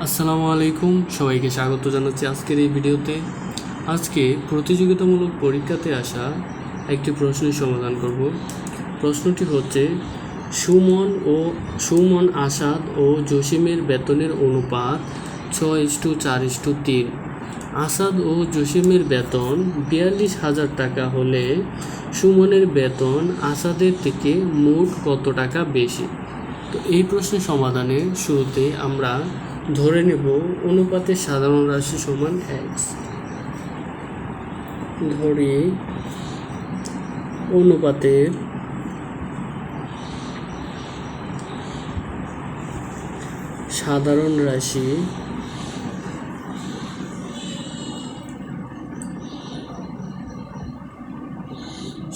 আসসালামু আলাইকুম, সবাইকে স্বাগত জানাচ্ছি আজকের এই ভিডিওতে। আজকে প্রতিযোগিতামূলক পরীক্ষাতে আসা একটি প্রশ্নের সমাধান করব। প্রশ্নটি হচ্ছে সুমন, আসাদ ও জসিমের বেতনের অনুপাত 6:4:3। আসাদ ও জসিমের বেতন 42,000 টাকা হলে সুমনের বেতন আসাদের থেকে মোট কত টাকা বেশি? তো এই প্রশ্নের সমাধানে শুরুতে আমরা ধরে নেব অনুপাতের সাধারণ রাশি সমান এক্স। ধরি অনুপাতের সাধারণ রাশি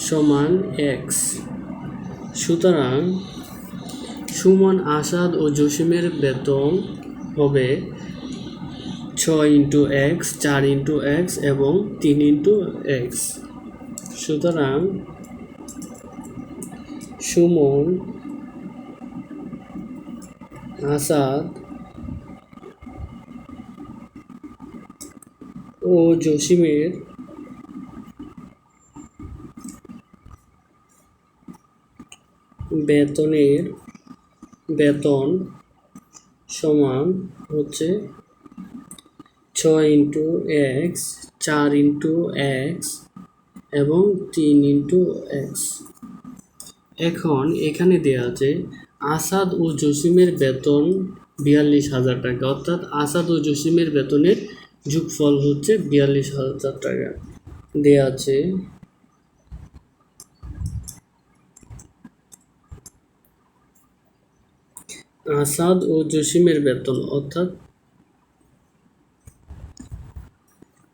সমান এক্স। সুতরাং সুমন, আসাদ ও জসিমের বেতন হবে 6x, 4x এবং 3x। সুতরাং সুমন, আসাদ ও জসিমের বেতন সমান হচ্ছে 6x, 4x এবং 3x। এখন এখানে দেওয়া আছে আসাদ ও জসিমের বেতন 42,000 টাকা, অর্থাৎ আসাদ ও জসিমের বেতনের যোগফল হচ্ছে 42,000 টাকা দেওয়া আছে। আসাদ ও জসিমের বেতন, অর্থাৎ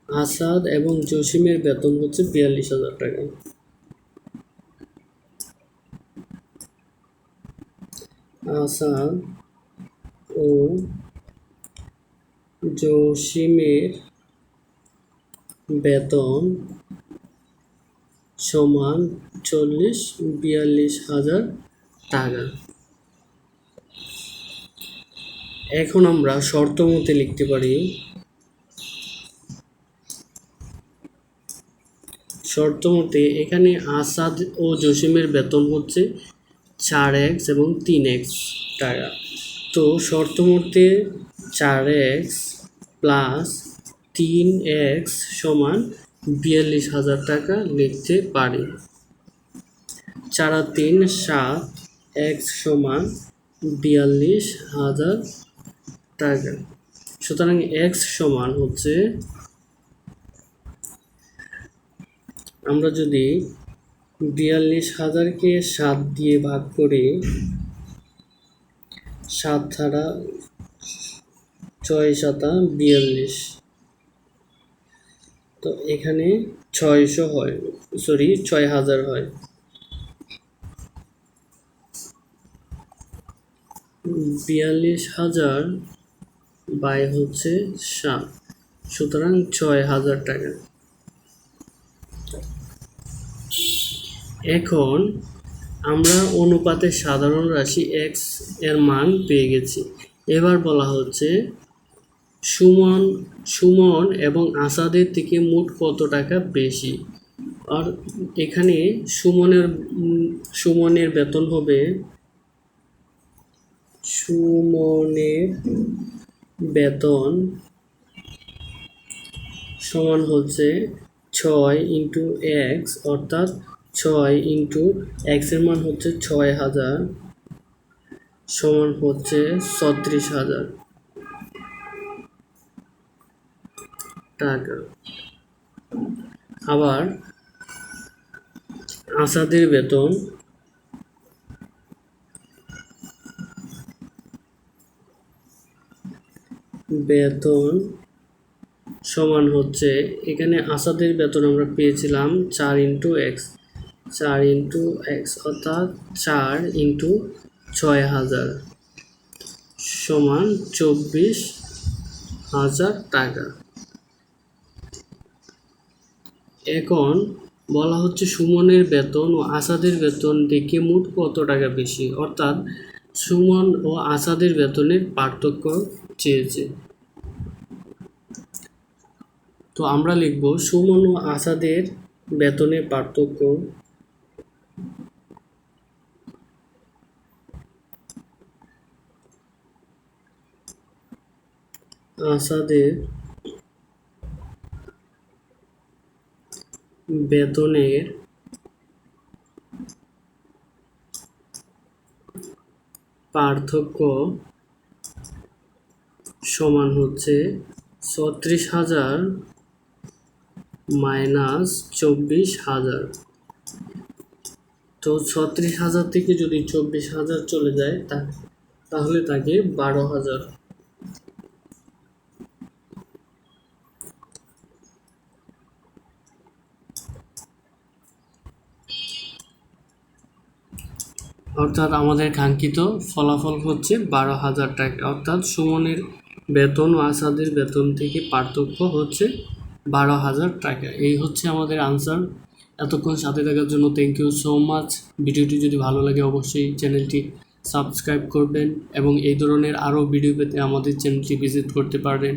আসাদ এবং জসিমের বেতন হচ্ছে 42,000 টাকা। আসাদ ও জসিমের বেতন সমান 42,000 টাকা। এখন আমরা শর্ত মতে লিখতে পারি, শর্ত মতে এখানে আসাদ ও জসিমের বেতন হচ্ছে 4x এবং 3x টাকা। তো শর্ত মতে 4x প্লাস 3x সমান 42,000 টাকা লিখতে পারি। 4 আর 3 7, x সমান 42,000 টাকা। সুতরাং x সমান হচ্ছে, আমরা যদি 42,000কে 7 দিয়ে ভাগ করি, 7 ছাড়া 6 7 42, তো এখানে 600 হয়, 6,000 হয়। 42,000 বাই হচ্ছে 7, সুতরাং 6,000 টাকা। এখন আমরা অনুপাতের সাধারণ রাশি x এর মান পেয়ে গেছি। এবার বলা হচ্ছে সুমন এবং আসাদের থেকে মোট কত টাকা বেশি। আর এখানে সুমনের বেতন হবে, সুমনের বেতন সমান হচ্ছে 6 ইন্টু x, অর্থাৎ 6 ইন্টু x এর মান হচ্ছে 6,000 সমান হচ্ছে 36,000 টাকা। আবার আসাদের বেতন সমান হচ্ছে, এখানে আসাদের বেতন আমরা পেয়েছিলাম 4 ইন্টু এক্স, 4 ইন্টু এক্স অর্থাৎ 4 ইন্টু 6,000 সমান 24,000 টাকা। এখন বলা হচ্ছে সুমনের বেতন ও আসাদের বেতন থেকে মোট কত টাকা বেশি, অর্থাৎ সুমন ও আসাদের বেতনের পার্থক্য চেয়েছে। তো আমরা লিখব সুমন ও আসাদের বেতনের পার্থক্য আসাদের বেতনের পার্থক্য সমান হচ্ছে ৩৬,০০০ মাইনাস ২৪,০০০। তো ৩৬,০০০ থেকে যদি ২৪,০০০ চলে যায় তাহলে থাকে ১২,০০০। অর্থাৎ আমাদের কাঙ্ক্ষিত ফলাফল হচ্ছে ১২,০০০ টাকা। অর্থাৎ সুমনের বেতন ও আসাদের বেতন থেকে পার্থক্য হচ্ছে ১২,০০০ টাকা। এই হচ্ছে আমাদের আনসার। এতক্ষণ সাথে থাকার জন্য থ্যাংক ইউ সো মাচ। ভিডিওটি যদি ভালো লাগে অবশ্যই চ্যানেলটি সাবস্ক্রাইব করবেন এবং এই ধরনের আরও ভিডিও পেতে আমাদের চ্যানেলটি ভিজিট করতে পারেন।